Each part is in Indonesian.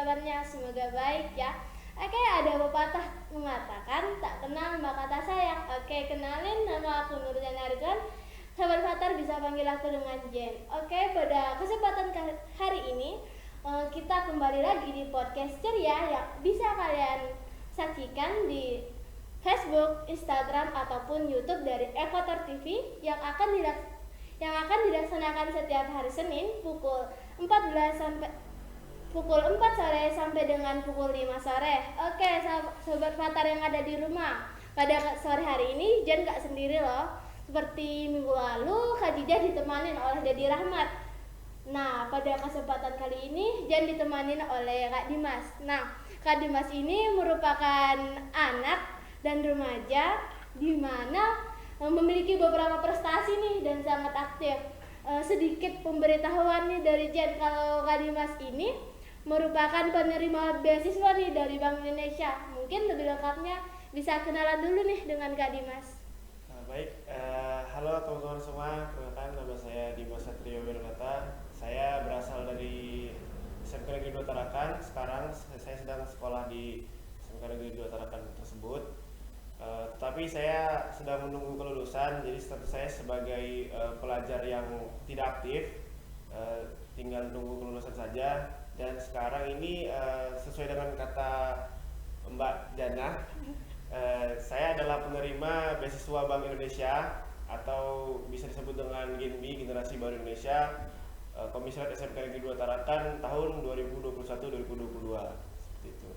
kabarnya? Semoga baik ya. Oke, ada pepatah mengatakan tak kenal maka tak sayang. Oke, kenalin, nama aku Nurjan Arizwan. Sahabat Fatar bisa panggil aku dengan Jen. Oke, pada kesempatan hari ini kita kembali lagi di podcast ceria yang bisa kalian saksikan di Facebook, Instagram ataupun YouTube dari Equator TV yang akan dilaksanakan setiap hari Senin pukul 14 sampai pukul 4 sore sampai dengan pukul 5 sore. Oke, sobat Fatar yang ada di rumah. Pada sore hari ini Jen gak sendiri loh. Seperti minggu lalu, Khadijah ditemani oleh Dedi Rahmat. Nah, pada kesempatan kali ini Jen ditemani oleh Kak Dimas. Nah, Kak Dimas ini merupakan anak dan remaja di mana memiliki beberapa prestasi nih dan sangat aktif. Sedikit pemberitahuan nih dari Jen, kalau Kak Dimas ini merupakan penerima beasiswa nih dari Bank Indonesia. Mungkin lebih lengkapnya bisa kenalan dulu nih dengan Kak Dimas. Halo teman-teman semua, perkenalkan nama saya Dimas Satrio Wirunata. Saya berasal dari SMK Negeri 2 Tarakan. Sekarang saya sedang sekolah di SMK Negeri 2 Tarakan tersebut. Tetapi saya sedang menunggu kelulusan, jadi status saya sebagai pelajar yang tidak aktif, tinggal nunggu kelulusan saja. Dan sekarang ini sesuai dengan kata Mbak Jana, saya adalah penerima beasiswa Bank Indonesia atau bisa disebut dengan GENBI, Generasi Baru Indonesia, Komisariat SMK Negeri 2 Tarakan tahun 2021-2022, seperti itu.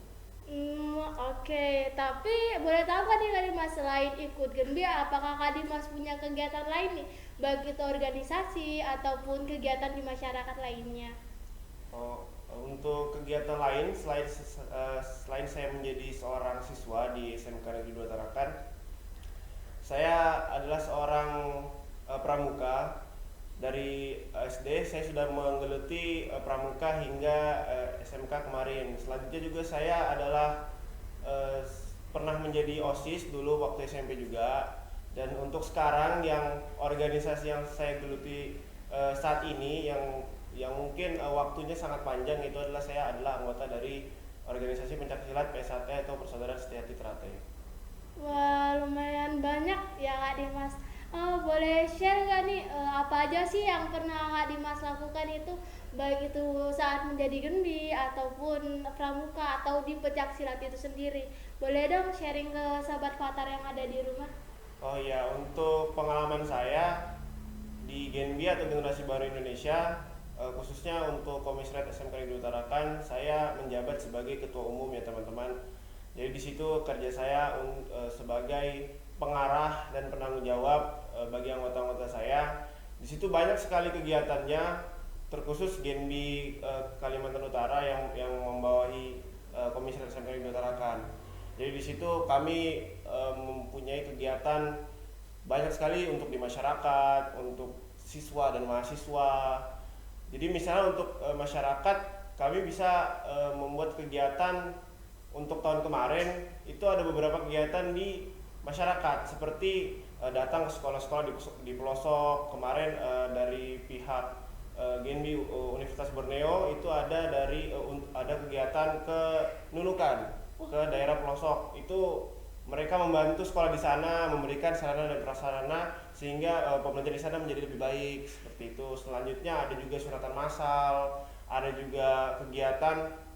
Oke. Tapi boleh tahu kan nih Kak Dimas, selain ikut Genbi, apakah Kak Dimas punya kegiatan lain nih, baik itu organisasi ataupun kegiatan di masyarakat lainnya? Untuk kegiatan lain selain saya menjadi seorang siswa di SMK Negeri 2 Tarakan, saya adalah seorang pramuka. Dari SD saya sudah menggeluti pramuka hingga SMK kemarin. Selanjutnya juga saya adalah pernah menjadi OSIS dulu waktu SMP juga. Dan untuk sekarang yang organisasi yang saya geluti saat ini yang mungkin waktunya sangat panjang, itu adalah saya adalah anggota dari organisasi pencaksilat PSAT atau Persaudaraan Setia Trate. Wah, lumayan banyak ya Kak Dimas. Boleh share nggak nih apa aja sih yang pernah Kak Dimas lakukan itu, baik itu saat menjadi Genbi ataupun pramuka atau di pencak silat itu sendiri? Boleh dong sharing ke sahabat Fatar yang ada di rumah? Oh ya, untuk pengalaman saya di Genbi atau Generasi Baru Indonesia, khususnya untuk Komisariat SMK Negeri 2 Tarakan, saya menjabat sebagai ketua umum ya teman-teman. Jadi di situ kerja saya sebagai pengarah dan penanggung jawab bagi anggota-anggota saya. Di situ banyak sekali kegiatannya, terkhusus Genbi Kalimantan Utara yang membawahi Komisariat SMK Negeri 2 Tarakan. Jadi di situ kami mempunyai kegiatan banyak sekali untuk di masyarakat, untuk siswa dan mahasiswa. Jadi misalnya untuk masyarakat, kami bisa membuat kegiatan. Untuk tahun kemarin itu ada beberapa kegiatan di masyarakat, seperti datang ke sekolah-sekolah di pelosok. Kemarin dari pihak Genbi Universitas Borneo itu ada kegiatan ke Nunukan, ke daerah pelosok. Itu mereka membantu sekolah di sana, memberikan sarana dan prasarana sehingga pembelajaran di sana menjadi lebih baik, seperti itu. Selanjutnya ada juga sunatan massal, ada juga kegiatan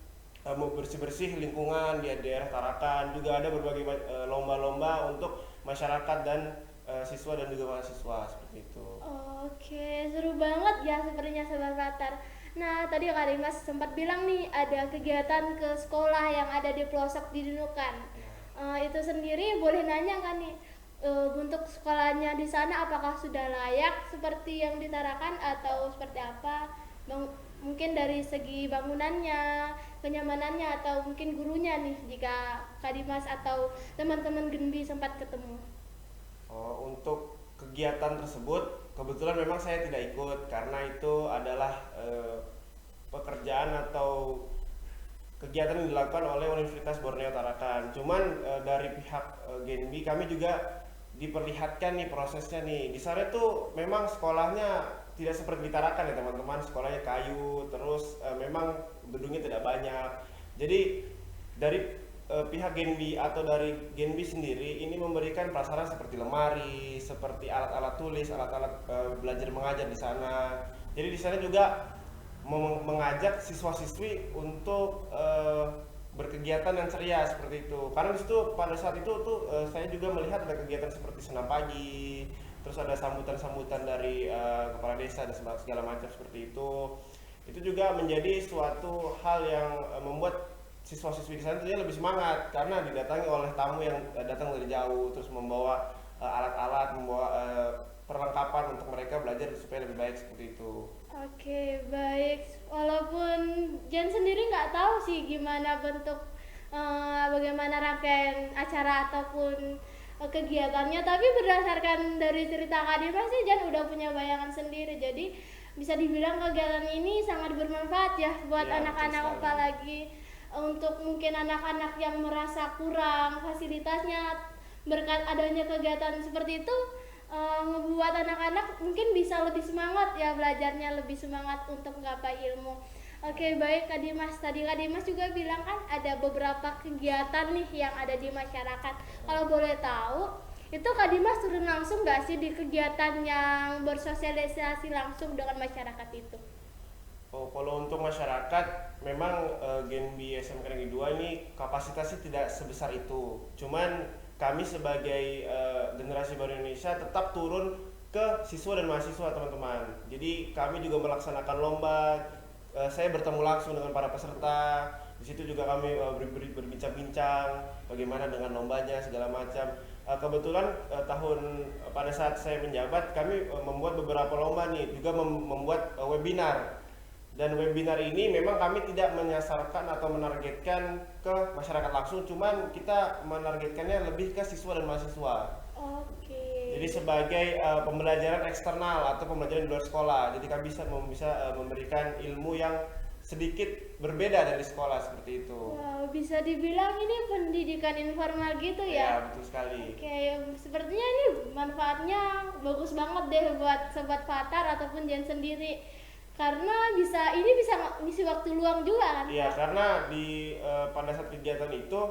mau bersih-bersih lingkungan di daerah Tarakan. Juga ada berbagai lomba-lomba untuk masyarakat dan siswa dan juga mahasiswa, seperti itu. Oke, seru banget ya sepertinya sahabat Fatar. Nah, tadi Kak Dimas sempat bilang nih ada kegiatan ke sekolah yang ada di pelosok di Nunukan. Itu sendiri boleh nanya kan nih, untuk sekolahnya di sana apakah sudah layak seperti yang ditarakan atau seperti apa? Mungkin dari segi bangunannya, kenyamanannya, atau mungkin gurunya nih, jika Kak Dimas atau teman-teman Genbi sempat ketemu. Untuk kegiatan tersebut kebetulan memang saya tidak ikut karena itu adalah pekerjaan atau kegiatan yang dilakukan oleh Universitas Borneo Tarakan. Cuman dari pihak Genbi kami juga diperlihatkan nih prosesnya nih. Di sana tuh memang sekolahnya tidak seperti di Tarakan ya teman-teman. Sekolahnya kayu, terus memang gedungnya tidak banyak. Jadi dari pihak Genbi atau dari Genbi sendiri ini memberikan prasarana seperti lemari, seperti alat-alat tulis, alat-alat belajar mengajar di sana. Jadi di sana juga mengajak siswa-siswi untuk berkegiatan yang ceria seperti itu. Karena di situ pada saat itu tuh saya juga melihat ada kegiatan seperti senam pagi, terus ada sambutan-sambutan dari kepala desa dan segala macam seperti itu. Itu juga menjadi suatu hal yang membuat siswa-siswi di sana lebih semangat karena didatangi oleh tamu yang datang dari jauh, terus membawa alat-alat, membawa perlengkapan untuk mereka belajar supaya lebih baik seperti itu. Oke, baik. Walaupun Jen sendiri nggak tahu sih gimana bentuk bagaimana rangkaian acara ataupun kegiatannya, tapi berdasarkan dari cerita Kak Dimas sih Jen udah punya bayangan sendiri. Jadi bisa dibilang kegiatan ini sangat bermanfaat ya buat Ya, anak-anak, apalagi untuk mungkin anak-anak yang merasa kurang fasilitasnya. Berkat adanya kegiatan seperti itu ngebuat anak-anak mungkin bisa lebih semangat ya belajarnya, lebih semangat untuk menggapai ilmu. Oke, baik Kak Dimas. Tadi Kak Dimas juga bilang kan ada beberapa kegiatan nih yang ada di masyarakat. Kalau boleh tahu, itu Kak Dimas turun langsung nggak sih di kegiatan yang bersosialisasi langsung dengan masyarakat itu? Oh, kalau untuk masyarakat memang Genbi SMK Negeri 2 ini kapasitasnya tidak sebesar itu. Cuman kami sebagai generasi baru Indonesia tetap turun ke siswa dan mahasiswa teman-teman. Jadi kami juga melaksanakan lomba. Saya bertemu langsung dengan para peserta. Di situ juga kami berbincang-bincang bagaimana dengan lombanya segala macam. Kebetulan pada saat saya menjabat kami membuat beberapa lomba nih, juga membuat webinar. Dan webinar ini memang kami tidak menyasarkan atau menargetkan ke masyarakat langsung, cuman kita menargetkannya lebih ke siswa dan mahasiswa. Oke. Jadi sebagai pembelajaran eksternal atau pembelajaran di luar sekolah. Jadi kami bisa memberikan ilmu yang sedikit berbeda dari sekolah seperti itu. Wow, bisa dibilang ini pendidikan informal gitu ya? Ya, betul sekali. Oke, sepertinya ini manfaatnya bagus banget deh buat Sobat Fatar ataupun Jen sendiri. Karena bisa ngisi waktu luang juga kan? Iya, karena pada saat kegiatan itu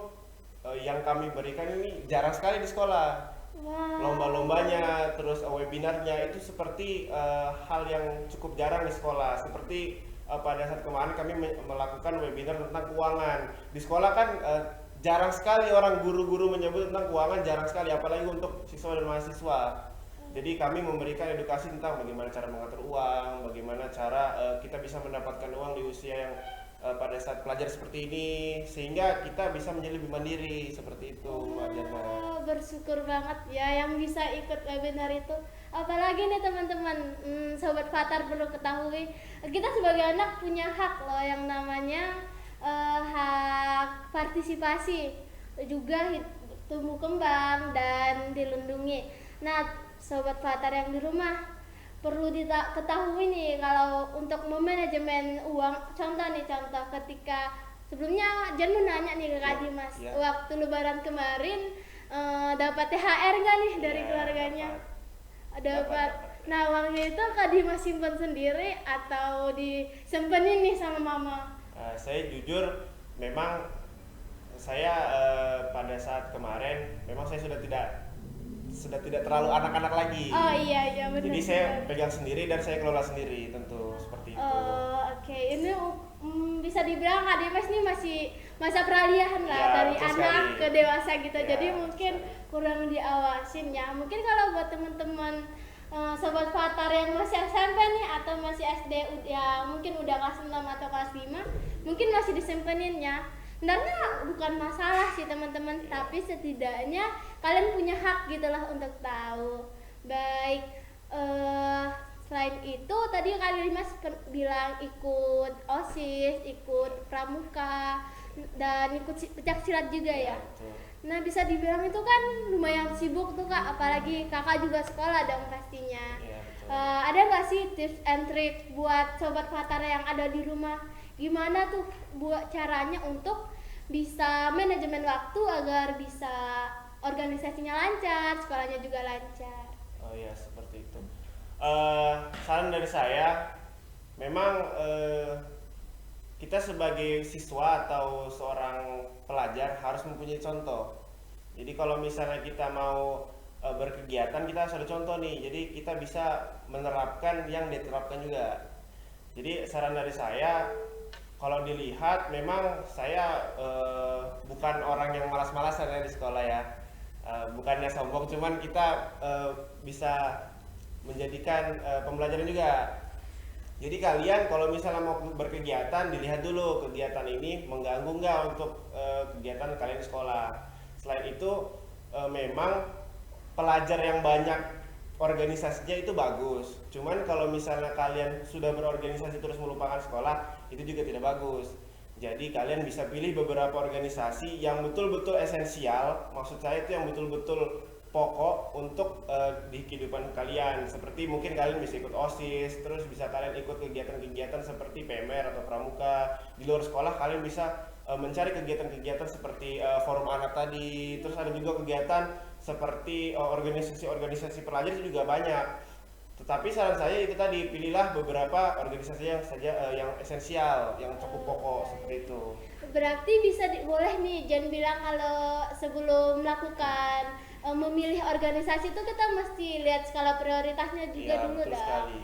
yang kami berikan ini jarang sekali di sekolah. Wow. Lomba-lombanya, terus webinarnya itu seperti hal yang cukup jarang di sekolah. Seperti pada saat kemarin kami melakukan webinar tentang keuangan. Di sekolah kan jarang sekali orang guru-guru menyebut tentang keuangan, jarang sekali, apalagi untuk siswa dan mahasiswa. Jadi kami memberikan edukasi tentang bagaimana cara mengatur uang, bagaimana cara kita bisa mendapatkan uang di usia yang pada saat pelajar seperti ini, sehingga kita bisa menjadi lebih mandiri seperti itu, Mbak Jana. Bersyukur banget ya yang bisa ikut webinar itu. Apalagi nih teman-teman, Sobat Fatar perlu ketahui, kita sebagai anak punya hak loh yang namanya hak partisipasi, juga tumbuh kembang dan dilindungi. Nah, Sobat Fatar yang di rumah perlu diketahui nih kalau untuk memanajemen uang, contoh ketika sebelumnya Jan mau nanya nih ke Kak Dimas, waktu lebaran kemarin dapat THR nggak nih dari keluarganya? Dapat. Nah, uangnya itu Kak Dimas simpan sendiri atau disimpenin nih sama mama? Saya jujur memang saya pada saat kemarin memang saya sudah tidak terlalu anak-anak lagi. Oh iya benar. Jadi saya pegang sendiri dan saya kelola sendiri tentu seperti itu. Oke. Ini bisa dibilang Kak Dimas nih masih masa peralihan lah, ya, dari anak ke dewasa gitu. Ya, jadi mungkin kurang diawasin ya. Mungkin kalau buat teman-teman Sobat Fatar yang masih SMP nih atau masih SD ya mungkin udah kelas 6 atau kelas 5, mungkin masih disimpenin ya. Sebenarnya bukan masalah sih teman-teman, tapi setidaknya kalian punya hak gitu lah untuk tahu. Baik, selain itu tadi Kak Dimas bilang ikut OSIS, ikut pramuka, dan ikut pencak silat juga ya. Nah, bisa dibilang itu kan lumayan sibuk tuh Kak, apalagi Kakak juga sekolah dong pastinya. Ada nggak sih tips and trick buat Sobat Fatar yang ada di rumah? Gimana tuh buat caranya untuk bisa manajemen waktu agar bisa organisasinya lancar, sekolahnya juga lancar? Oh ya, seperti itu. Saran dari saya, memang kita sebagai siswa atau seorang pelajar harus mempunyai contoh. Jadi kalau misalnya kita mau berkegiatan, kita harus ada contoh nih. Jadi kita bisa menerapkan yang diterapkan juga. Jadi saran dari saya, kalau dilihat memang saya bukan orang yang malas-malasan ya di sekolah ya. Bukannya sombong, cuman kita bisa menjadikan pembelajaran juga. Jadi kalian kalau misalnya mau berkegiatan, dilihat dulu kegiatan ini mengganggu nggak untuk kegiatan kalian di sekolah. Selain itu memang pelajar yang banyak organisasinya itu bagus. Cuman kalau misalnya kalian sudah berorganisasi terus melupakan sekolah, itu juga tidak bagus. Jadi kalian bisa pilih beberapa organisasi yang betul-betul esensial, maksud saya itu yang betul-betul pokok untuk di kehidupan kalian. Seperti mungkin kalian bisa ikut OSIS, terus bisa kalian ikut kegiatan-kegiatan seperti PMR atau pramuka. Di luar sekolah kalian bisa mencari kegiatan-kegiatan seperti forum anak tadi. Terus ada juga kegiatan seperti organisasi-organisasi pelajar itu juga banyak. Tetapi saran saya itu tadi, pilihlah beberapa organisasi yang yang esensial, yang cukup pokok seperti itu. Berarti bisa boleh nih jangan bilang kalau sebelum melakukan memilih organisasi itu kita mesti lihat skala prioritasnya juga Iya, dulu betul dah. sekali.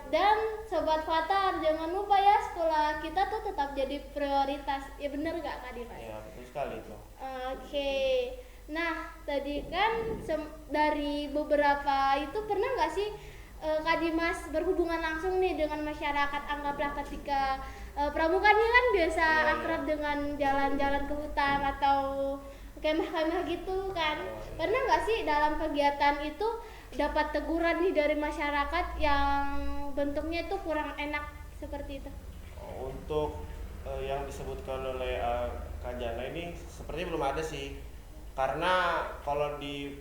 Dan sobat Fatar jangan lupa ya sekolah kita tuh tetap jadi prioritas. Ya bener gak Kak Dimas? Iya, betul sekali itu. Oke. Nah tadi kan dari beberapa itu pernah nggak sih Kak Dimas berhubungan langsung nih dengan masyarakat, anggaplah ketika pramuka ini kan biasa Iya, akrab iya. dengan jalan-jalan ke hutan atau kemah-kemah gitu kan. Pernah nggak sih dalam kegiatan itu dapat teguran nih dari masyarakat yang bentuknya itu kurang enak seperti itu? Untuk yang disebutkan oleh Kak Jana ini sepertinya belum ada sih. Karena kalau di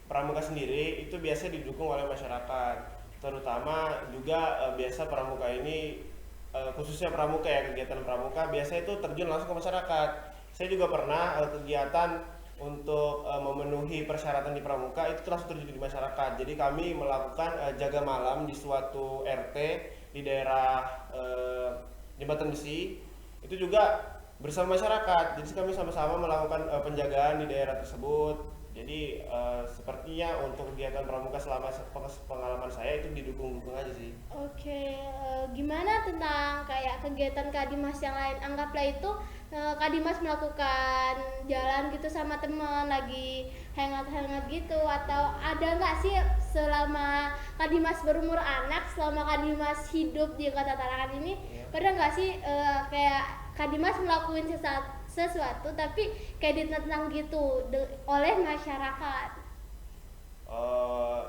pramuka sendiri itu biasanya didukung oleh masyarakat. Terutama juga biasa pramuka ini khususnya pramuka ya, kegiatan pramuka biasanya itu terjun langsung ke masyarakat. Saya juga pernah kegiatan untuk memenuhi persyaratan di pramuka itu langsung terjun di masyarakat. Jadi kami melakukan jaga malam di suatu RT di daerah Jembatan Besi. Itu juga bersama masyarakat. Jadi kami sama-sama melakukan penjagaan di daerah tersebut. Jadi sepertinya untuk kegiatan pramuka selama pengalaman saya itu didukung-dukung aja sih. Oke, gimana tentang kayak kegiatan Kak Dimas yang lain? Anggaplah itu Kak Dimas melakukan jalan gitu sama teman lagi hangout-hangout gitu, atau ada nggak sih selama Kak Dimas berumur anak, selama Kak Dimas hidup di Kota Tarakan ini, pernah nggak sih kayak Kak Dimas melakukan sesuatu tapi kayak ditentang gitu oleh masyarakat?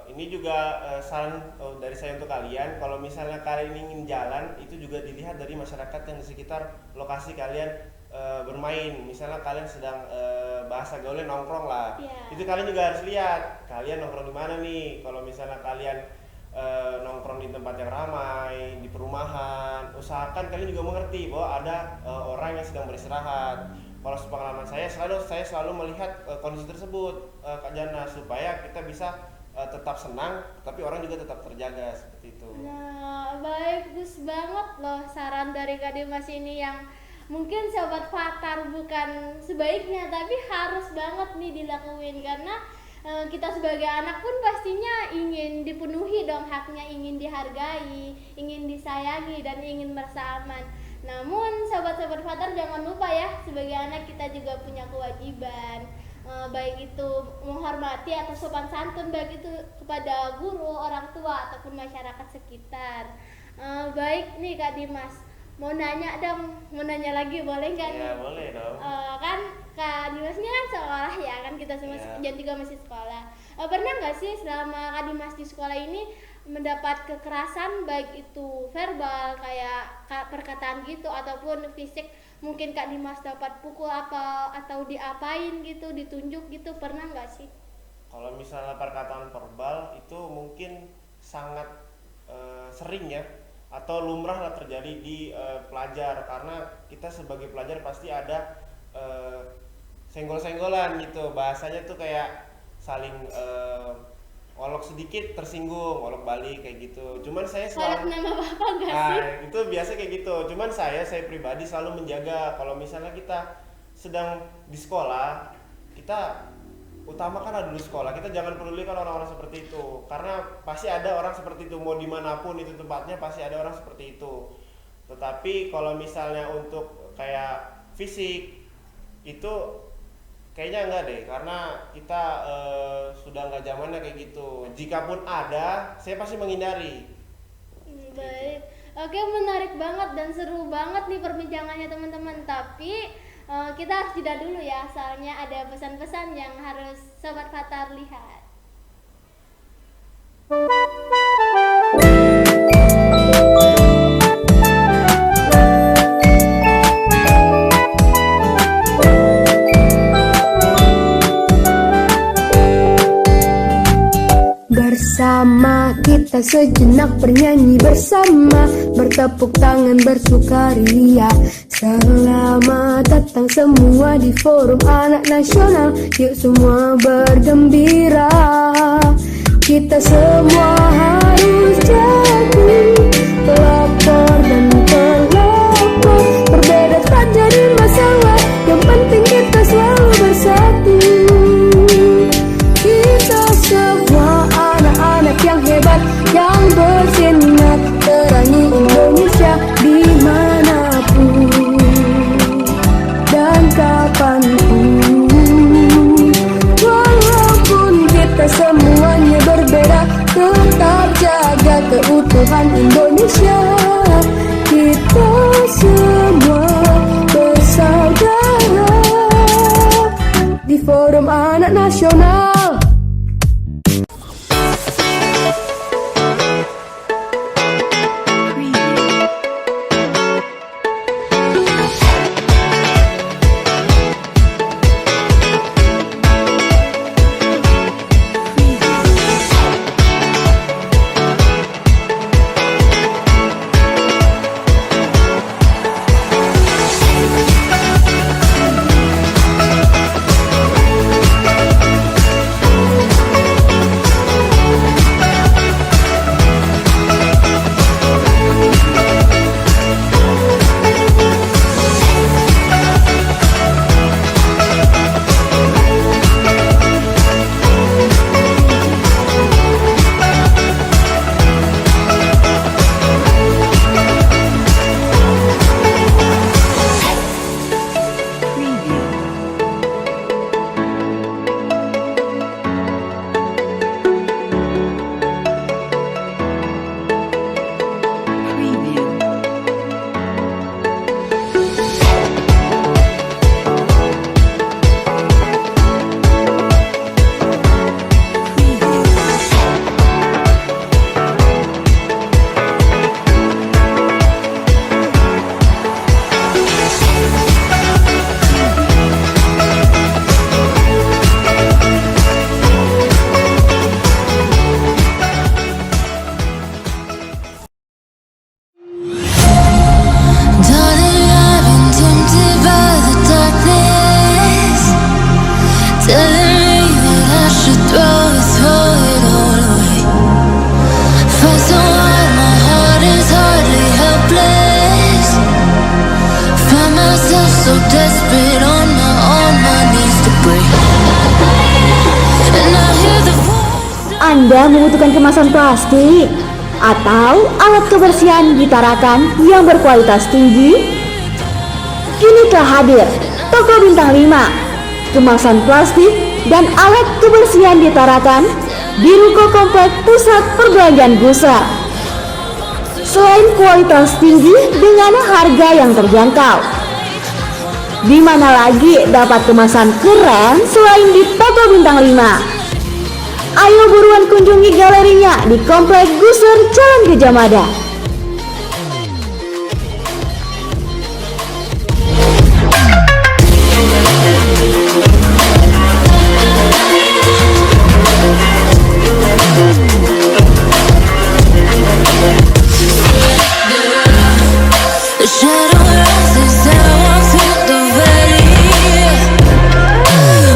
Ini juga saran dari saya untuk kalian. Kalau misalnya kalian ingin jalan, itu juga dilihat dari masyarakat yang di sekitar lokasi kalian bermain. Misalnya kalian sedang bahasa gaulnya nongkrong lah, itu kalian juga harus lihat kalian nongkrong di mana nih. Kalau misalnya kalian nongkrong di tempat yang ramai, di perumahan, usahakan kalian juga mengerti bahwa ada orang yang sedang beristirahat. Kalau sepengalaman saya selalu melihat kondisi tersebut, Kak Jana, supaya kita bisa tetap senang, tapi orang juga tetap terjaga seperti itu. Nah, bagus banget loh saran dari Kak Dimas ini, yang mungkin sobat Fatar bukan sebaiknya tapi harus banget nih dilakuin, karena kita sebagai anak pun pastinya ingin dipenuhi dong haknya, ingin dihargai, ingin disayangi, dan ingin merasa aman. Namun sobat-sobat Fatar jangan lupa ya, sebagai anak kita juga punya kewajiban, baik itu menghormati atau sopan santun, baik itu kepada guru, orang tua, ataupun masyarakat sekitar. Baik nih Kak Dimas, mau nanya lagi boleh nggak nih? Ya boleh dong. Kan Kak Dimas ini kan sekolah ya, kan kita semua jam 3 masih sekolah. Pernah nggak sih selama Kak Dimas di sekolah ini mendapat kekerasan, baik itu verbal kayak perkataan gitu ataupun fisik? Mungkin Kak Dimas dapat pukul apa atau diapain gitu, ditunjuk gitu, pernah nggak sih? Kalau misalnya perkataan verbal itu mungkin sangat sering ya, atau lumrah lah terjadi di pelajar, karena kita sebagai pelajar pasti ada senggol-senggolan gitu, bahasanya tuh kayak saling olok sedikit tersinggung, olok balik kayak gitu. Cuman saya Olok selalu nama bapak gak sih? itu biasa kayak gitu. Cuman saya pribadi selalu menjaga kalau misalnya kita sedang di sekolah, kita utamakan dulu sekolah. Kita jangan pedulikan orang-orang seperti itu, karena pasti ada orang seperti itu, mau dimanapun itu tempatnya pasti ada orang seperti itu. Tetapi kalau misalnya untuk kayak fisik itu kayaknya enggak deh, karena kita sudah nggak zamannya kayak gitu. Jikapun ada, saya pasti menghindari. Baik, oke, menarik banget dan seru banget nih perbincangannya teman-teman. Tapi kita harus jeda dulu ya, soalnya ada pesan-pesan yang harus Sobat Fatar lihat. Bersama kita sejenak bernyanyi bersama, bertepuk tangan bersukaria. Selamat datang semua di Forum Anak Nasional. Yuk semua bergembira. Kita semua harus jadi pelopor dan pelopor. Berbeda tak jadi masalah, yang penting kita selalu bersatu. Kita semua anak-anak yang hebat, yang bersinar, terangi Indonesia dimanapun dan kapanpun. Walaupun kita semuanya berbeda, tetap jaga keutuhan Indonesia. Kita semua bersaudara di Forum Anak Nasional. Anda membutuhkan kemasan plastik atau alat kebersihan di Tarakan yang berkualitas tinggi? Kini telah hadir Toko Bintang 5, kemasan plastik dan alat kebersihan di Tarakan di Ruko Komplek Pusat Perbelanjaan Gusar. Selain kualitas tinggi dengan harga yang terjangkau, di mana lagi dapat kemasan keren selain di Toko Bintang 5? Ayo buruan kunjungi galerinya di Komplek Gusar Jalan Gajah Mada.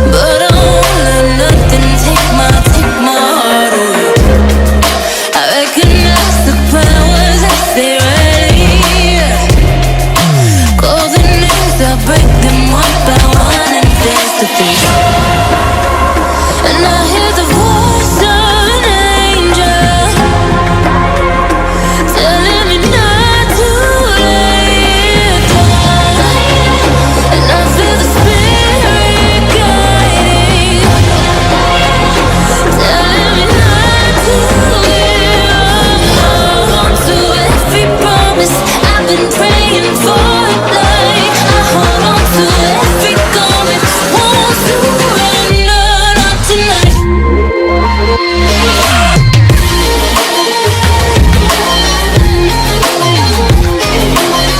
But I won't let nothing take my heart away. one by one, and there's the beat. And I hear the voice of an angel telling me not to lay it down. And I feel the spirit guiding, telling me not to give up. Hold on to every promise I've been praying for. Like I hold on to every garment, won't surrender, not tonight.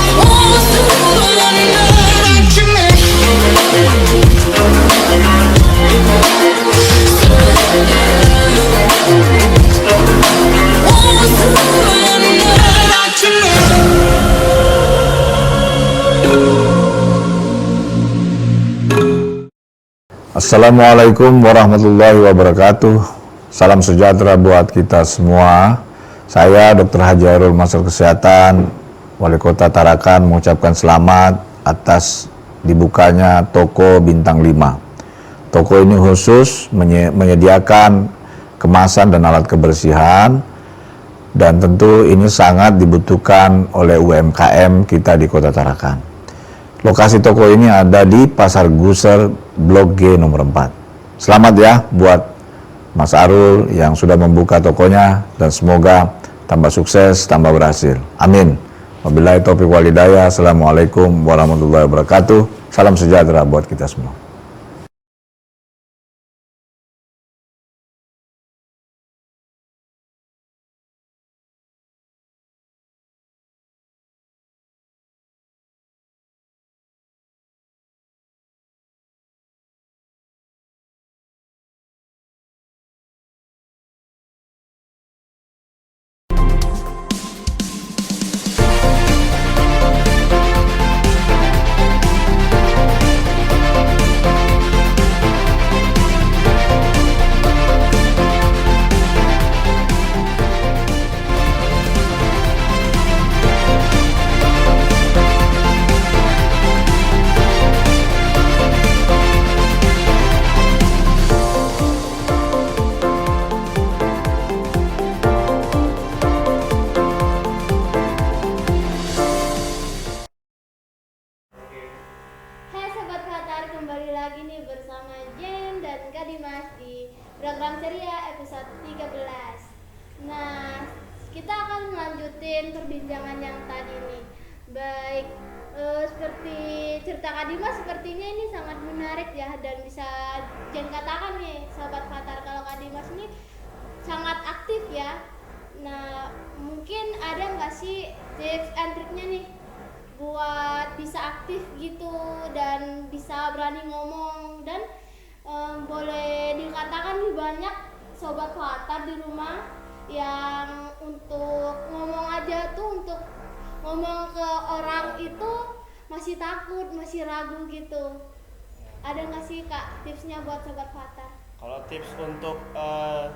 Won't surrender, not tonight. Won't surrender, not tonight. Assalamualaikum warahmatullahi wabarakatuh. Salam sejahtera buat kita semua. Saya Dr. Haji Hairul Masar Kesehatan, Wali Kota Tarakan, mengucapkan selamat atas dibukanya toko Bintang 5. Toko ini khusus menyediakan kemasan dan alat kebersihan, dan tentu ini sangat dibutuhkan oleh UMKM kita di Kota Tarakan. Lokasi toko ini ada di Pasar Guser, Blok G nomor 4. Selamat ya buat Mas Arul yang sudah membuka tokonya, dan semoga tambah sukses, tambah berhasil. Amin. Wabillahi taufiq wal hidayah. Assalamualaikum warahmatullahi wabarakatuh. Salam sejahtera buat kita semua. Hai Sobat Fatar, kembali lagi nih bersama Jen dan Kak Dimas di program Ceria episode 13. Nah, kita akan melanjutin perbincangan yang tadi nih. Baik, seperti cerita Kak Dimas, sepertinya ini sangat menarik ya, dan bisa Jen katakan nih Sobat Fatar kalau Kak Dimas ini sangat aktif ya. Nah, mungkin ada nggak sih tips and triknya nih buat bisa aktif gitu dan bisa berani ngomong, dan boleh dikatakan nih banyak Sobat Fatar di rumah yang untuk ngomong aja tuh, untuk ngomong ke orang itu masih takut, masih ragu gitu. Ada nggak sih Kak tipsnya buat Sobat Fatar? Kalau tips untuk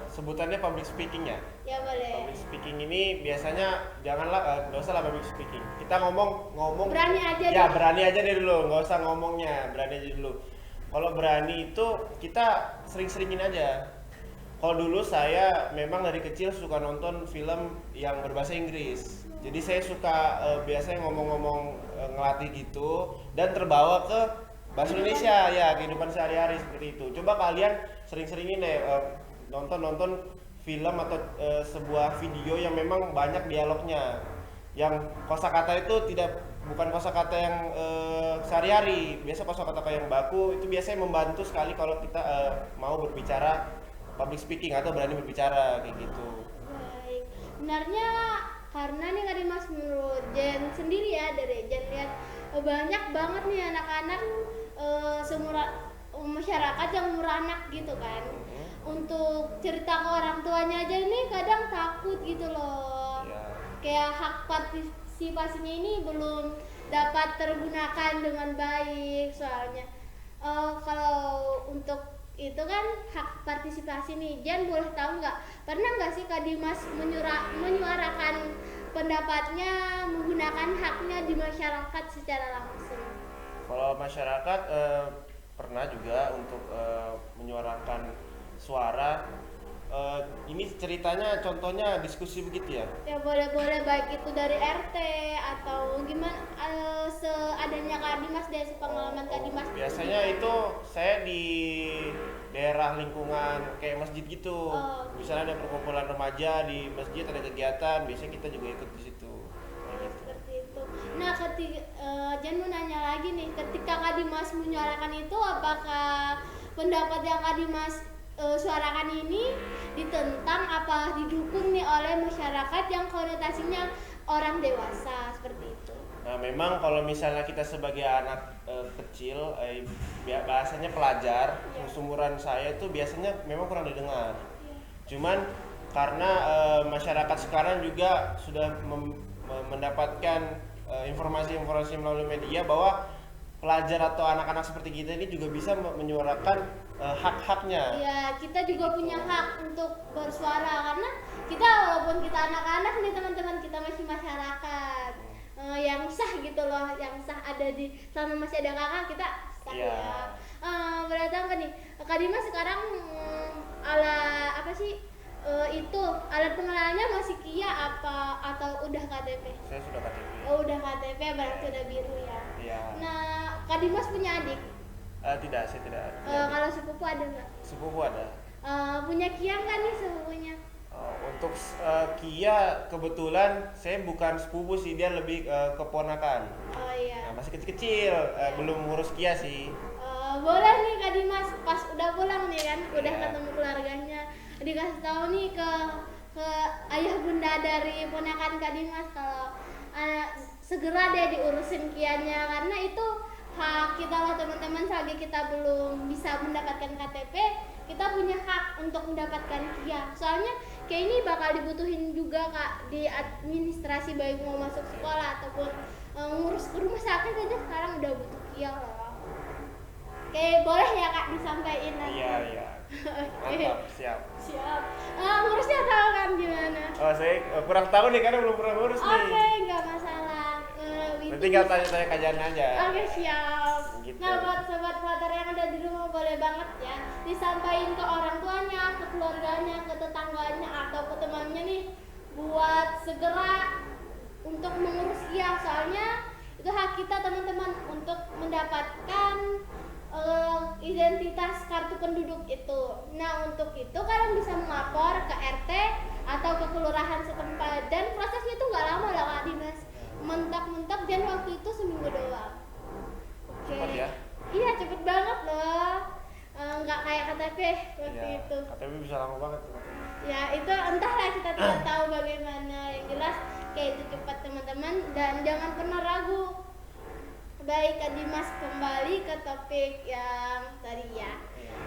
sebutannya public speaking ya. Ya boleh. Public speaking ini biasanya janganlah, nggak usah lah public speaking. Kita ngomong Berani aja ya, deh. berani aja deh dulu, nggak usah ngomongnya, berani aja dulu. Kalau berani itu kita sering-seringin aja. Kalau dulu saya memang dari kecil suka nonton film yang berbahasa Inggris. Jadi saya suka biasanya ngomong-ngomong ngelatih gitu, dan terbawa ke bahasa Indonesia ya, kehidupan sehari-hari seperti itu. Coba kalian sering-seringin deh nonton film atau sebuah video yang memang banyak dialognya, yang kosakata itu bukan kosakata yang sehari-hari. Biasa kosakata yang baku itu biasanya membantu sekali kalau kita mau berbicara public speaking atau berani berbicara kayak gitu. Baik, sebenarnya karena nih Kak Dimas, menurut Jen sendiri ya, dari Jen lihat banyak banget nih anak-anak masyarakat yang umur anak gitu kan, untuk cerita ke orang tuanya aja ini kadang takut gitu loh. Kayak hak partisipasinya ini belum dapat tergunakan dengan baik, soalnya kalau untuk itu kan hak partisipasi nih, Jan boleh tahu nggak, pernah nggak sih Kak Dimas menyuarakan pendapatnya, menggunakan haknya di masyarakat secara langsung? Kalau masyarakat pernah juga untuk menyuarakan suara. Ini ceritanya, contohnya diskusi begitu ya? Ya boleh-boleh, baik itu dari RT atau gimana, seadanya Kak Dimas deh, sepengalaman Kak Dimas. Biasanya itu saya di daerah lingkungan kayak masjid gitu. Oh. Misalnya ada perkumpulan remaja di masjid, ada kegiatan, biasanya kita juga ikut di situ. Kayak gitu. Seperti itu. Nah, Jan mau nanya lagi nih, ketika Kak Dimas menyuarakan itu, apakah pendapat yang Kak Dimas suarakan ini ditentang apa didukung nih oleh masyarakat yang konotasinya orang dewasa seperti itu? Nah, memang kalau misalnya kita sebagai anak kecil, bahasanya pelajar, seumuran saya itu biasanya memang kurang didengar. Cuman karena masyarakat sekarang juga sudah mendapatkan informasi-informasi melalui media bahwa pelajar atau anak-anak seperti kita ini juga bisa menyuarakan hak-haknya. Ya, kita juga punya hak untuk bersuara, karena kita walaupun kita anak-anak nih teman-teman, kita masih masyarakat yang sah gitu loh, yang sah ada di, selama masih ada kakak kita sah ya. Berarti apa nih, Kak Dimas sekarang apa sih itu alat pengenalannya masih Kia apa atau udah KTP? Saya sudah KTP. Oh, udah KTP, berarti udah biru ya. Iya. Nah, Kak Dimas punya adik? Tidak, saya tidak. Kalau sepupu ada nggak? Sepupu ada. Punya Kia nggak nih sepupunya? Untuk Kia kebetulan saya bukan sepupu sih, dia lebih keponakan. Oh iya. Nah, masih kecil-kecil, belum ngurus Kia sih. Boleh nih Kak Dimas, pas udah pulang nih kan, udah Iya. ketemu keluarganya, dikasih tahu nih ke ayah bunda dari ponakan Kak Dimas kalau segera deh diurusin Kianya, karena itu hak kita lah teman-teman. Selagi kita belum bisa mendapatkan KTP, kita punya hak untuk mendapatkan Kia. Soalnya kayak ini bakal dibutuhin juga Kak di administrasi, baik mau masuk sekolah ataupun ngurus ke rumah sakit aja sekarang udah butuh Kia loh. Oke, boleh ya Kak disampaikan nanti? Iya. Mantap, siap. Siap. Ngurusnya tahu kan gimana? Saya kurang tahu nih karena belum pernah ngurus nih. Oke, nggak masalah. Nanti tinggal tanya-tanya kajian aja. Oke, siap. Gitu. Nah, buat sobat Flutter yang ada di rumah, boleh banget ya disampaikan ke orang tuanya, ke keluarganya, ke tetangganya atau ke temannya nih, buat segera untuk mengurus Kia. Soalnya itu hak kita teman-teman untuk mendapatkan identitas kartu penduduk itu. Nah, untuk itu kalian bisa melapor ke RT atau ke kelurahan setempat, dan prosesnya itu nggak lama lah Kak Dimas. Mentok-mentok dan waktu itu seminggu doang. Oke. Cepet ya? Iya, cepet banget loh. Nggak kayak KTP waktu Iya, itu. KTP bisa lama banget. Ya itu entahlah, kita tidak tahu bagaimana. Yang jelas kayak itu cepat teman-teman, dan jangan pernah ragu. Baik Kak Dimas, kembali ke topik yang tadi ya.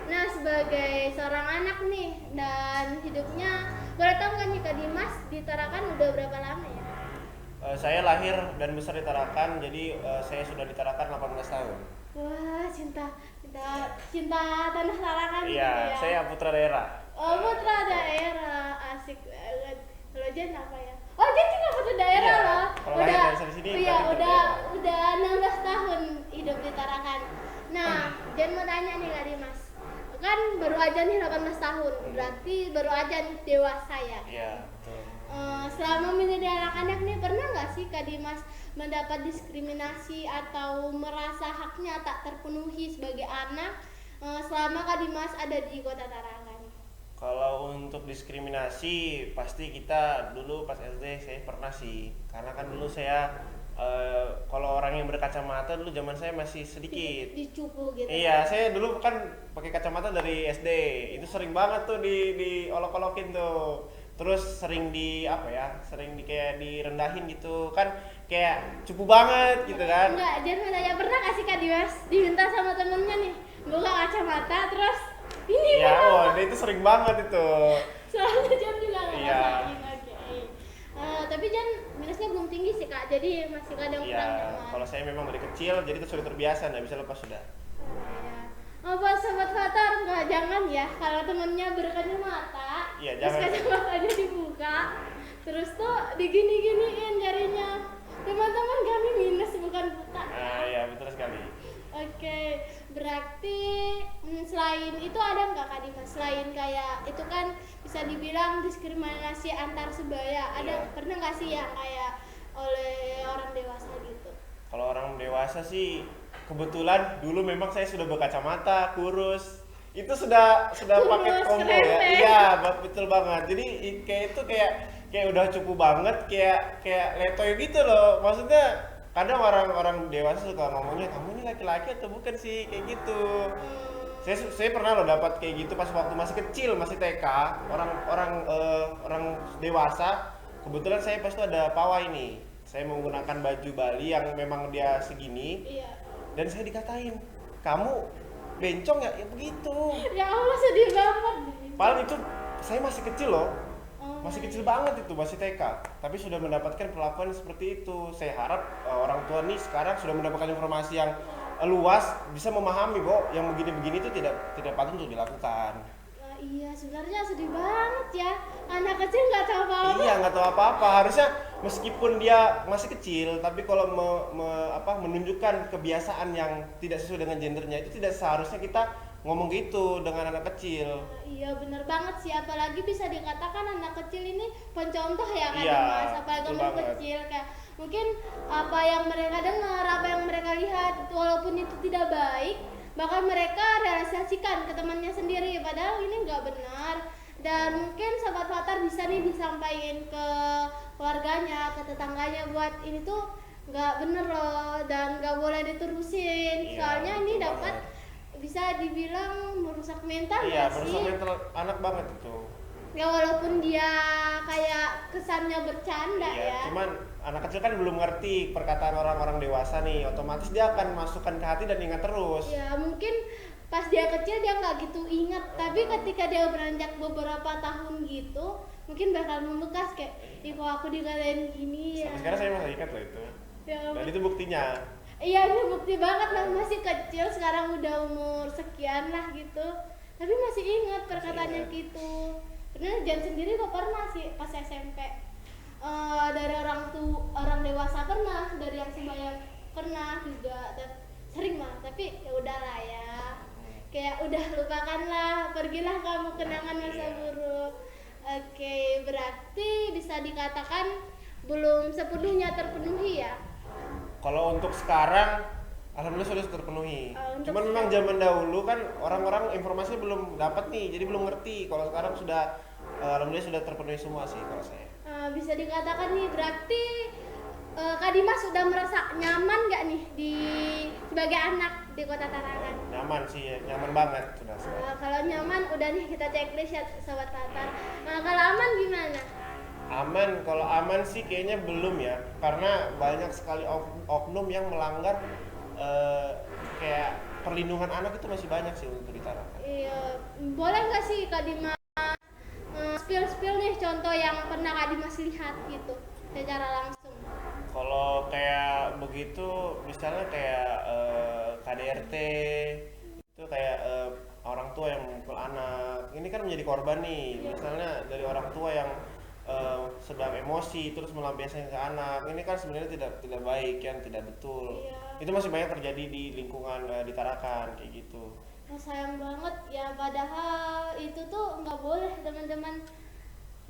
Nah, sebagai seorang anak nih dan hidupnya, boleh tahu nggak nih Kak Dimas di Tarakan udah berapa lama ya? Saya lahir dan besar di Tarakan, jadi saya sudah di Tarakan 18 tahun. Wah, cinta tanah Tarakan gitu Iya, ya. saya putra daerah. Oh, putra daerah, asik banget. Kalau Jen apa ya? Oh, Jen juga putra daerah Iya, loh. kalau lahir dari sini, iya, berarti putra udah 16 tahun hidup di Tarakan. Nah, Jen mau tanya nih Kak Dimas. Kan baru aja nih 18 tahun, berarti baru aja nih dewasa ya. Iya, betul. Selama menjadi anak-anak nih, pernah nggak sih Kak Dimas mendapat diskriminasi atau merasa haknya tak terpenuhi sebagai anak selama Kak Dimas ada di Kota Tarakan? Kalau untuk diskriminasi, pasti kita dulu pas SD saya pernah sih, karena kan dulu saya kalau orang yang berkacamata dulu zaman saya masih sedikit. Dicupu gitu. Iya, saya dulu kan pakai kacamata dari SD. Itu sering banget tuh di olok-olokin tuh. Terus sering sering kayak direndahin gitu kan, kayak cupu banget gitu kan. Enggak, Jan mau tanya, pernah gak sih Kak Dimas diminta sama temennya nih buka kacamata terus ini Iya, itu sering banget itu. soalnya Jan juga Iya. ngerasain. Oke. Tapi Jan minusnya belum tinggi sih Kak, jadi masih kadang kurang Iya, nyaman. kalau saya memang dari kecil jadi itu sudah terbiasa, nggak bisa lepas sudah. Buat sobat Fatar, nggak, jangan ya kalau temennya berkacamata, Iya, terus jangan. kacamatanya dibuka, terus tuh digini-giniin jarinya. Teman-teman, kami minus bukan buta. Nah, iya betul sekali. Oke, berarti selain itu ada nggak Kak Dimas? Selain kayak itu kan bisa dibilang diskriminasi antar sebaya, ada Iya. pernah nggak sih yang kayak oleh orang dewasa gitu? Kalau orang dewasa sih kebetulan dulu memang saya sudah berkacamata, kurus. Itu sudah paket Kurus, combo keren ya. deh. Iya, betul banget. Jadi kayak itu kayak udah cukup banget kayak letoy gitu loh. Maksudnya kadang orang-orang dewasa suka ngomongnya kamu ini laki-laki atau bukan sih kayak gitu. Saya pernah loh dapat kayak gitu pas waktu masih kecil, masih TK, orang dewasa. Kebetulan saya pas itu ada pawai nih. Saya menggunakan baju Bali yang memang dia segini Iya. dan saya dikatain, "Kamu bencong ya?" Ya begitu. Ya Allah sedih banget. Padahal itu saya masih kecil loh. Oh Masih my kecil banget itu, masih TK. Tapi sudah mendapatkan perlakuan seperti itu. Saya harap orang tua nih sekarang sudah mendapatkan informasi yang luas, bisa memahami bahwa yang begini-begini itu tidak patut untuk dilakukan. Nah, iya, sebenarnya sedih banget ya. Anak kecil nggak tahu apa-apa. Iya, nggak tahu apa-apa. Harusnya meskipun dia masih kecil, tapi kalau menunjukkan kebiasaan yang tidak sesuai dengan gendernya itu tidak seharusnya kita ngomong gitu dengan anak kecil. Nah, iya bener banget sih, apalagi bisa dikatakan anak kecil ini pencontoh ya Kak Iya, Dimas, apalagi betul masih banget. kecil kayak mungkin apa yang mereka dengar, apa yang mereka lihat, walaupun itu tidak baik, bahkan mereka realisasikan ke temannya sendiri, padahal ini nggak benar. Dan mungkin Sobat Fatar bisa nih disampaikan ke keluarganya, ke tetangganya buat ini tuh nggak bener loh dan nggak boleh diterusin, Iya, soalnya ini betul dapat banget. bisa dibilang merusak mental Iya, nggak merusak sih? mental anak banget itu. Ya walaupun dia kayak kesannya bercanda Iya, ya. cuman anak kecil kan belum ngerti perkataan orang-orang dewasa nih, otomatis dia akan masukkan ke hati dan ingat terus. Ya mungkin pas dia kecil dia nggak gitu ingat, tapi ketika dia beranjak beberapa tahun gitu, mungkin bakal membekas kayak, ih kok aku dikatain gini ya. Sampai sekarang saya masih ingat loh itu. Ya, Dan itu buktinya. iya ini bukti banget lah, masih kecil sekarang udah umur sekian lah gitu, tapi masih ingat perkataannya ingat. gitu. Karena Jan sendiri kok pernah sih pas SMP. Dari orang dewasa pernah, dari yang sebaya pernah juga, dan sering mah, tapi ya udahlah ya, kayak udah lupakanlah, pergilah kamu kenangan masa Iya. buruk. Oke, berarti bisa dikatakan belum sepenuhnya terpenuhi ya. Kalau untuk sekarang alhamdulillah sudah terpenuhi. Untuk Cuman memang zaman dahulu kan orang-orang informasi belum dapat nih, jadi belum ngerti. Kalau sekarang sudah alhamdulillah sudah terpenuhi semua sih kalau saya. Bisa dikatakan nih berarti Kak Dimas sudah merasa nyaman nggak nih sebagai anak di Kota Tarakan? Nyaman sih, ya, nyaman banget sudah. Kalau nyaman udah nih kita checklist ya Sobat Fatar. Kalau aman gimana? Aman, kalau aman sih kayaknya belum ya, karena banyak sekali oknum yang melanggar kayak perlindungan anak itu masih banyak sih untuk ditarakan. Iya, boleh nggak sih Kak Dimas spill nih contoh yang pernah Kak Dimas lihat gitu secara langsung? Kalau kayak begitu, misalnya kayak KDRT itu kayak orang tua yang memukul anak, ini kan menjadi korban nih. Misalnya dari orang tua yang sedang emosi terus melampiaskan ke anak, ini kan sebenarnya tidak baik kan, tidak betul. Iya. Itu masih banyak terjadi di lingkungan di Tarakan kayak gitu. Nah, sayang banget ya, padahal itu tuh nggak boleh teman-teman,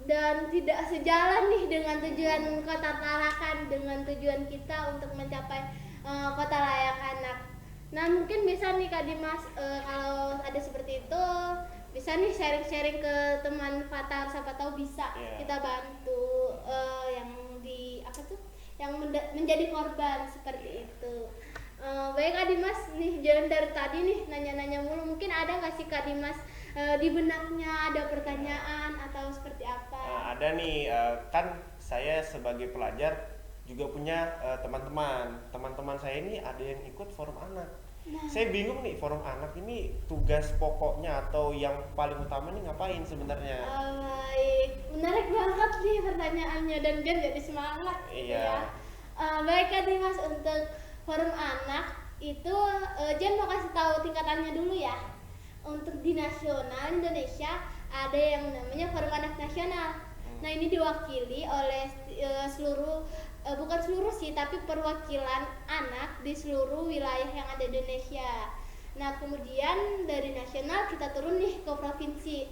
dan tidak sejalan nih dengan tujuan Kota Tarakan, dengan tujuan kita untuk mencapai kota layak anak. Nah mungkin bisa nih Kak Dimas, kalau ada seperti itu bisa nih sharing-sharing ke teman Fatar, siapa tahu bisa kita bantu yang menjadi korban seperti itu. Baik Kak Dimas, nih jangan dari tadi nih nanya-nanya mulu, mungkin ada nggak sih Kak Dimas di benaknya ada pertanyaan atau seperti apa? Nah, ada nih, kan saya sebagai pelajar juga punya teman-teman saya ini ada yang ikut forum anak. Saya bingung nih, forum anak ini tugas pokoknya atau yang paling utama nih ngapain sebenarnya? Baik, menarik banget nih pertanyaannya dan Jen jadi semangat. Iya. Baik Kak Dimas, untuk forum anak itu Jen mau kasih tahu tingkatannya dulu ya. Untuk di nasional Indonesia ada yang namanya Forum Anak Nasional. Nah ini diwakili oleh seluruh bukan seluruh sih, tapi perwakilan anak di seluruh wilayah yang ada di Indonesia. Nah, kemudian dari nasional kita turun nih ke provinsi.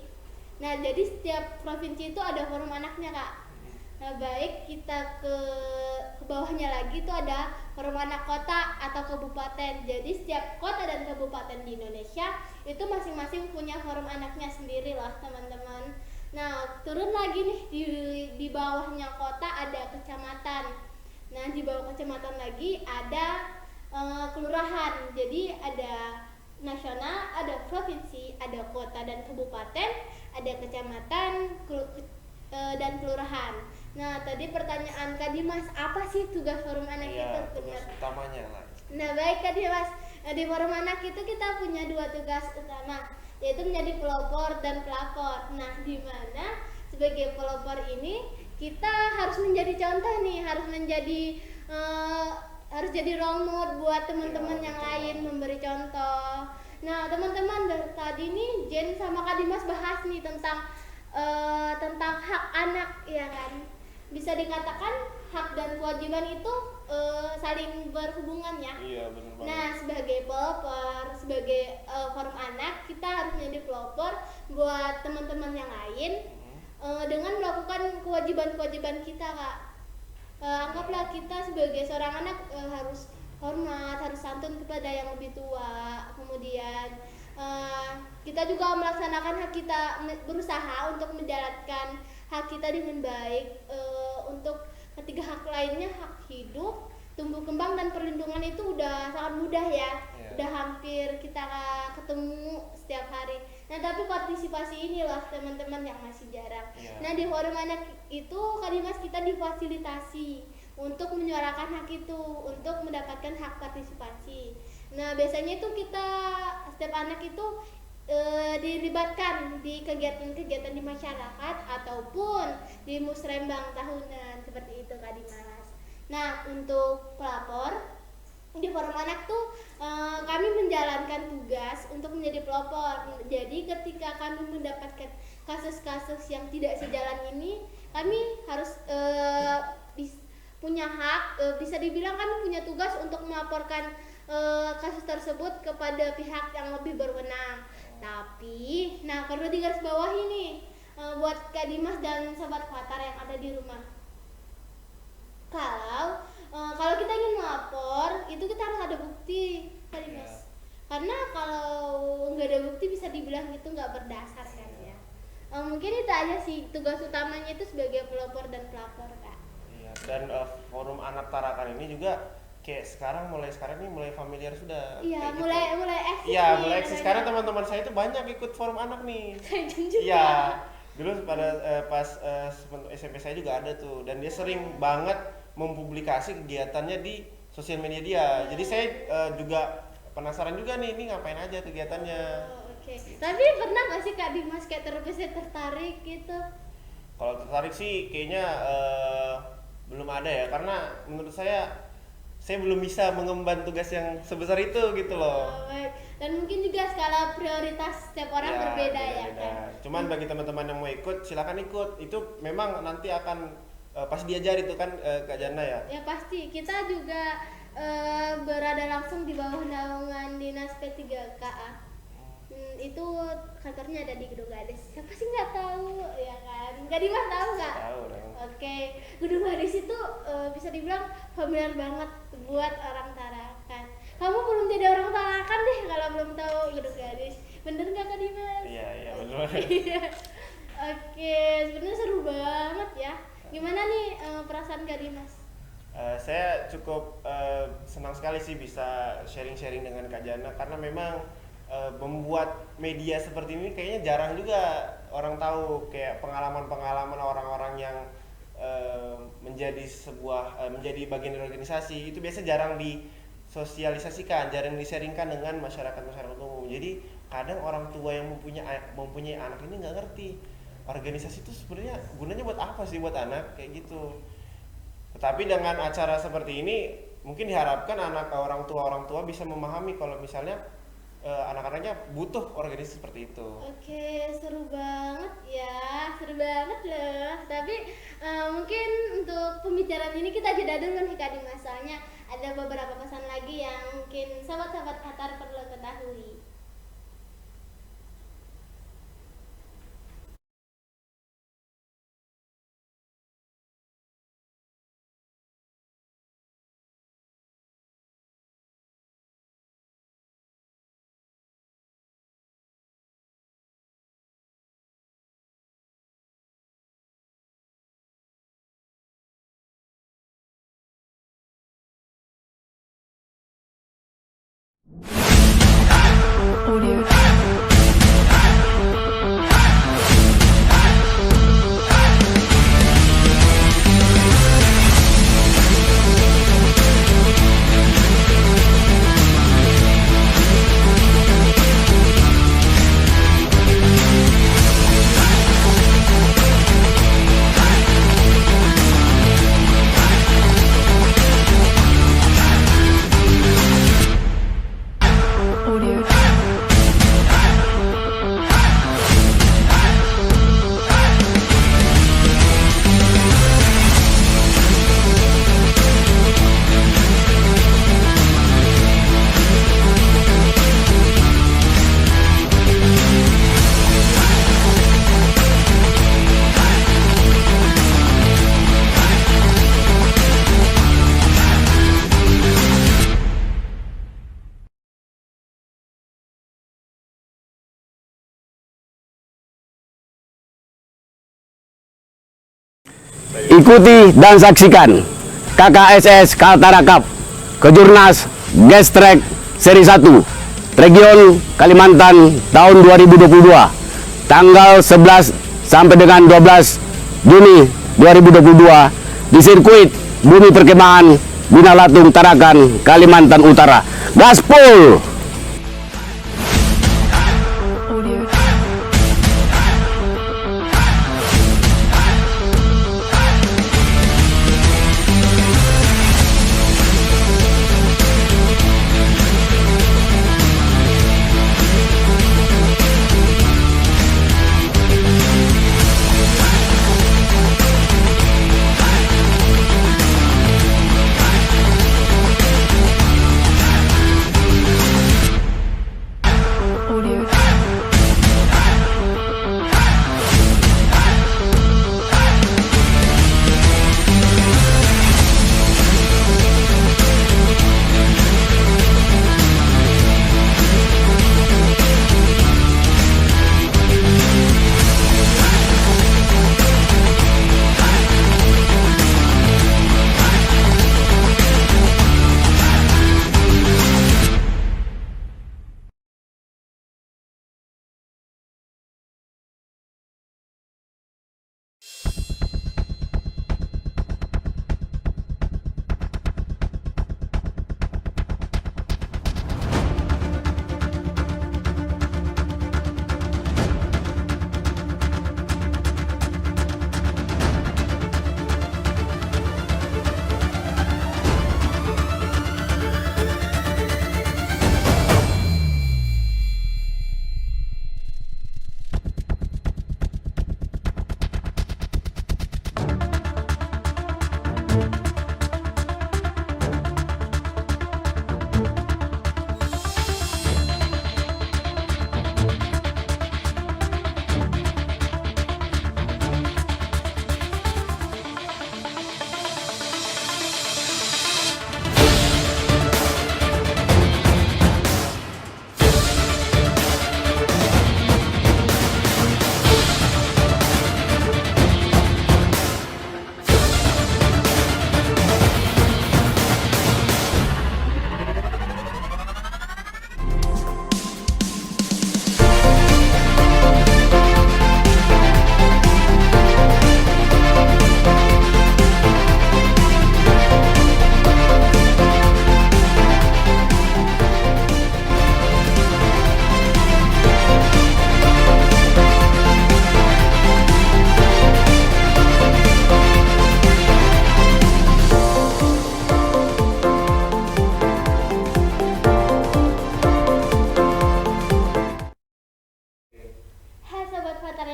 Nah, jadi setiap provinsi itu ada forum anaknya, Kak. Nah, baik kita ke bawahnya lagi itu ada forum anak kota atau kabupaten. Jadi setiap kota dan kabupaten di Indonesia itu masing-masing punya forum anaknya sendiri lah, teman-teman. Nah, turun lagi nih di bawahnya kota ada kecamatan. Nah, di bawah kecamatan lagi ada kelurahan. Jadi ada nasional, ada provinsi, ada kota dan kabupaten, ada kecamatan dan kelurahan. Nah, tadi pertanyaan Kak Dimas, apa sih tugas forum anak itu? Tugas utamanya lah. Nah, baik Kak Dimas. Di forum anak itu kita punya 2 tugas utama, yaitu menjadi pelopor dan pelapor. Nah, di mana sebagai pelopor ini kita harus menjadi contoh nih, harus jadi role model buat teman-teman yang lain, memberi contoh. Nah, teman-teman, dari tadi nih Jen sama Kak Dimas bahas nih tentang hak anak, ya kan? Bisa dikatakan hak dan kewajiban itu saling berhubungan ya. Iya, benar banget. Nah, sebagai pelopor, sebagai forum anak, kita harus menjadi pelopor buat teman-teman yang lain dengan melakukan kewajiban-kewajiban kita, Kak. Anggaplah kita sebagai seorang anak harus hormat, harus santun kepada yang lebih tua. Kemudian kita juga melaksanakan hak kita, berusaha untuk menjalankan hak kita dengan baik. Untuk ketiga hak lainnya, hak hidup, tumbuh kembang dan perlindungan itu udah sangat mudah ya. Udah hampir kita ketemu setiap hari. Nah, tapi partisipasi inilah teman-teman yang masih jarang. Nah, di forum anak itu Kak Dimas, kita difasilitasi untuk menyuarakan hak itu, untuk mendapatkan hak partisipasi. Nah, biasanya itu kita setiap anak itu dilibatkan di kegiatan-kegiatan di masyarakat ataupun di musrembang tahunan, seperti itu Kak Dimas. Nah, untuk pelapor di forum anak tuh kami menjalankan tugas untuk menjadi pelopor. Jadi ketika kami mendapatkan kasus-kasus yang tidak sejalan ini, kami harus punya hak, bisa dibilang kami punya tugas untuk melaporkan kasus tersebut kepada pihak yang lebih berwenang. Tapi, nah perlu digarisbawahi nih buat Kak Dimas dan Sobat Fatar yang ada di rumah. Kalau kita ingin melapor, itu kita harus ada bukti, Kak Dimas. Karena kalau nggak ada bukti bisa dibilang itu nggak berdasar kan ya. Mungkin itu aja sih tugas utamanya itu sebagai pelopor dan pelapor, Kak. Iya, dan forum anak Tarakan ini juga kayak mulai sekarang ini mulai familiar sudah. Iya, gitu. mulai eksis. Iya, mulai eksis. Sekarang teman-teman saya itu banyak ikut forum anak nih. Iya. Dulu pada pas SMP saya juga ada tuh, dan dia sering banget mempublikasi kegiatannya di sosial media dia. Jadi saya juga penasaran juga nih, ini ngapain aja kegiatannya. Oke. Tapi pernah nggak sih Kak Dimas kayak tertarik gitu? Kalau tertarik sih kayaknya belum ada ya, karena menurut saya belum bisa mengemban tugas yang sebesar itu gitu loh. Baik. Dan mungkin juga skala prioritas setiap orang berbeda ya kan. Cuman bagi teman-teman yang mau ikut, silakan ikut. Itu memang nanti akan pasti diajari itu kan Kak Jana ya. Ya pasti. Kita juga berada langsung di bawah naungan Dinas P3KA. Itu kantornya ada di Gedung Gades. Siapa sih nggak tahu ya kan? Kak Dimas tahu nggak? Tahu dong. Oke, Gedung Gades itu bisa dibilang familiar banget buat orang Tarakan. Kamu belum jadi orang Tarakan deh kalau belum tahu Gedung Gades. Bener nggak Kak Dimas? Iya bener. Oke, sebenarnya seru banget ya. Gimana nih perasaan Kak Dimas? Saya cukup senang sekali sih bisa sharing-sharing dengan Kak Jana, karena memang membuat media seperti ini kayaknya jarang juga orang tahu, kayak pengalaman-pengalaman orang-orang yang menjadi bagian dari organisasi itu biasa jarang disosialisasikan, jarang di-sharingkan dengan masyarakat umum. Jadi kadang orang tua yang mempunyai anak ini nggak ngerti organisasi itu sebenarnya gunanya buat apa sih buat anak kayak gitu. Tetapi dengan acara seperti ini mungkin diharapkan orang tua bisa memahami kalau misalnya anak-anaknya butuh organisasi seperti itu. Oke, seru banget ya, seru banget loh. Tapi mungkin untuk pembicaraan ini kita jeda dulu nih Kak Dimas, soalnya ada beberapa pesan lagi yang mungkin sahabat-sahabat Qatar perlu ketahui. Ikuti dan saksikan KKSS Kaltara Cup Kejurnas Gestrek Seri 1 Region Kalimantan tahun 2022 tanggal 11 sampai dengan 12 Juni 2022 di sirkuit Bumi Perkemahan Binalatung Tarakan, Kalimantan Utara. Gaspol!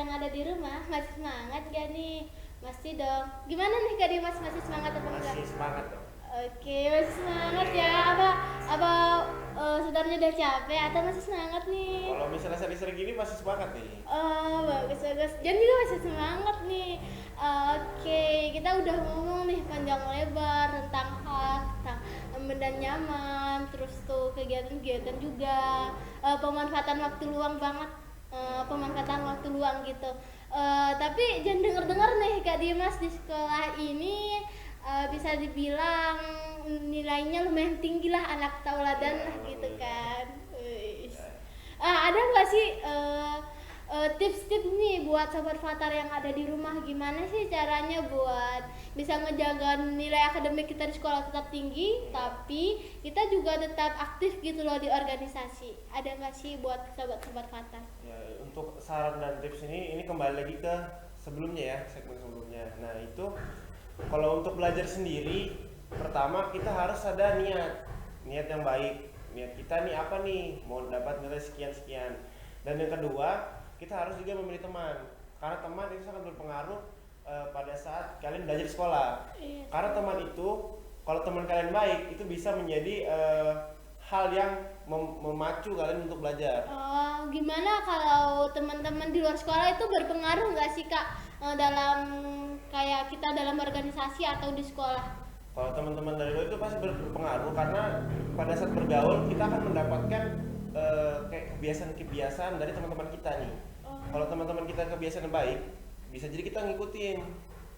yang ada di rumah, masih semangat gak nih? Masih dong. Gimana nih Kak Dimas, masih semangat apa enggak? Masih semangat dong. Oke, masih semangat ya. Apa saudaranya udah capek atau masih semangat nih? Kalau misalnya sering-sering gini masih semangat nih. Oh, bagus. Jan juga masih semangat nih. Oke, kita udah ngomong nih panjang lebar tentang hak, tentang aman dan nyaman, terus tuh kegiatan-kegiatan juga, pemanfaatan waktu luang banget, pemanfaatan waktu luang gitu. Tapi jangan dengar nih Kak Dimas di sekolah ini bisa dibilang nilainya lumayan tinggi lah, anak tauladan lah gitu kan. Ada nggak sih tips-tips nih buat sobat Fatar yang ada di rumah, gimana sih caranya buat bisa ngejaga nilai akademik kita di sekolah tetap tinggi, tapi kita juga tetap aktif gitu loh di organisasi? Ada nggak sih buat sobat-sobat Fatar? Ya, untuk saran dan tips ini kembali lagi ke sebelumnya ya, segmen sebelumnya. Nah itu kalau untuk belajar sendiri, pertama kita harus ada niat yang baik. Niat kita nih apa nih, mau dapat nilai sekian. Dan yang kedua, kita harus juga memilih teman, karena teman itu sangat berpengaruh pada saat kalian belajar di sekolah. Iya. Karena teman itu, kalau teman kalian baik, itu bisa menjadi hal yang memacu kalian untuk belajar. Gimana kalau teman-teman di luar sekolah itu berpengaruh nggak sih Kak dalam kayak kita dalam organisasi atau di sekolah? Kalau teman-teman dari luar itu pasti berpengaruh, karena pada saat bergaul kita akan mendapatkan kayak kebiasaan dari teman-teman kita nih. Kalau teman-teman kita kebiasaan baik, bisa jadi kita ngikutin.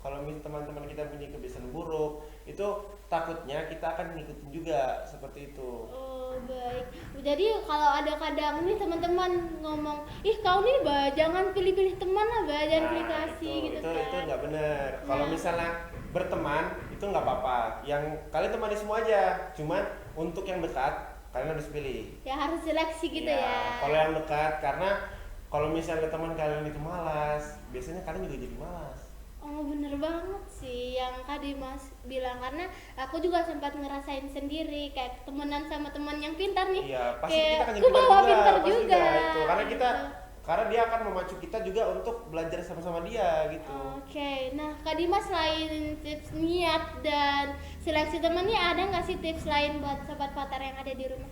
Kalau teman-teman kita punya kebiasaan buruk, itu takutnya kita akan ngikutin juga seperti itu. Oh baik. Jadi kalau ada kadang nih teman-teman ngomong, ih kau nih jangan pilih-pilih teman lah, jangan pilih kasih gitu kan. Itu nggak benar. Kalau misalnya berteman itu nggak apa-apa. Yang kalian temani semua aja. Cuman untuk yang dekat kalian harus pilih. Ya harus seleksi gitu ya. Kalau yang dekat, karena kalau misalnya teman kalian itu malas, biasanya kalian juga jadi malas. Oh bener banget sih yang Kak Dimas bilang, karena aku juga sempat ngerasain sendiri kayak temenan sama teman yang pintar nih. Iya, pasti kayak kita akan jadi pintar pasti juga. Itu. Karena dia akan memacu kita juga untuk belajar sama-sama dia gitu. Oke, nah Kak Dimas selain tips niat dan seleksi teman nih, ada nggak sih tips lain buat sobat Fatar yang ada di rumah?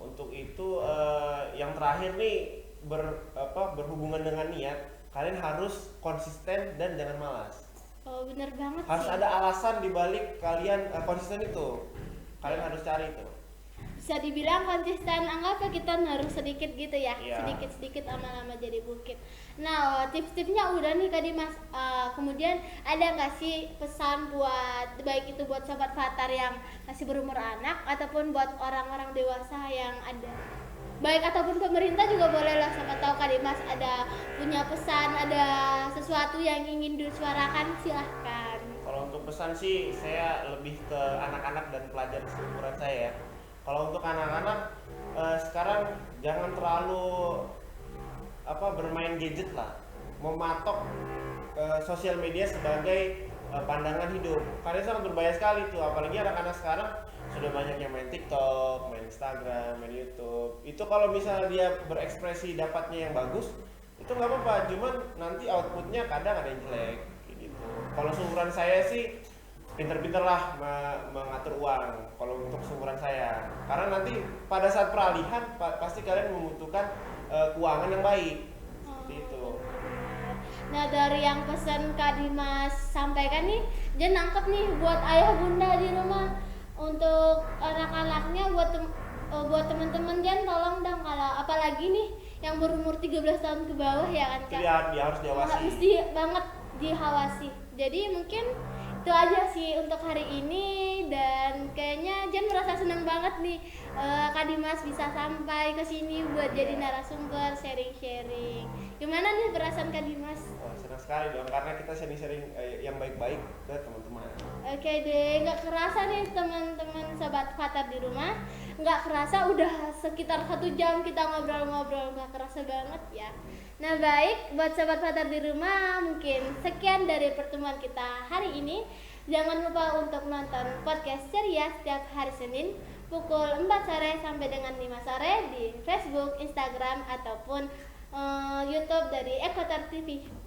Untuk itu yang terakhir nih berhubungan dengan niat. Kalian harus konsisten dan jangan malas. Oh bener banget Harus sih. ada alasan dibalik kalian konsisten itu. Kalian harus cari itu. Bisa dibilang konsisten, anggapnya kita naruh sedikit gitu ya. Iya. Sedikit lama-lama jadi bukit. Nah tips-tipsnya udah nih Kak Dimas. Kemudian ada nggak sih pesan buat, baik itu buat sobat Fatar yang masih berumur anak ataupun buat orang-orang dewasa yang ada, baik ataupun pemerintah juga boleh lah, siapa tahu Kak Dimas ada punya pesan, ada sesuatu yang ingin disuarakan, silahkan. Kalau untuk pesan sih saya lebih ke anak-anak dan pelajar seumuran saya ya. Kalau untuk anak-anak sekarang jangan terlalu bermain gadget lah, mematok sosial media sebagai pandangan hidup. Karena sangat berbahaya sekali tuh, apalagi anak-anak sekarang sudah banyak yang main TikTok, main Instagram, main YouTube. Itu kalau misalnya dia berekspresi dapatnya yang bagus, itu nggak apa-apa. Cuman nanti outputnya kadang ada yang jelek, gitu. Kalau seumuran saya sih pinter-pinter lah mengatur uang. Kalau untuk seumuran saya, karena nanti pada saat peralihan pasti kalian membutuhkan keuangan yang baik, seperti itu. Nah dari yang pesan Kak Dimas sampaikan nih, dia nangkep nih buat ayah bunda di rumah. Untuk anak-anaknya, buat teman-teman Jan, tolong dong kalau apalagi nih yang berumur 13 tahun ke bawah ya kan Kak. Dia harus diawasi. Mesti banget dihawasi. Jadi mungkin itu aja sih untuk hari ini, dan kayaknya Jan merasa senang banget nih Kak Dimas bisa sampai ke sini buat jadi narasumber sharing-sharing. Gimana nih perasaan Kak Dimas? Senang sekali dong, karena kita sharing-sharing yang baik-baik ke teman-teman. Oke deh, nggak kerasa nih teman-teman sobat Fatar di rumah, nggak kerasa udah sekitar 1 jam kita ngobrol-ngobrol, nggak kerasa banget ya. Nah baik, buat sobat Fatar di rumah, mungkin sekian dari pertemuan kita hari ini. Jangan lupa untuk nonton podcast ceria setiap hari Senin pukul 4 sore sampai dengan 5 sore di Facebook, Instagram, ataupun YouTube dari Ekotar TV.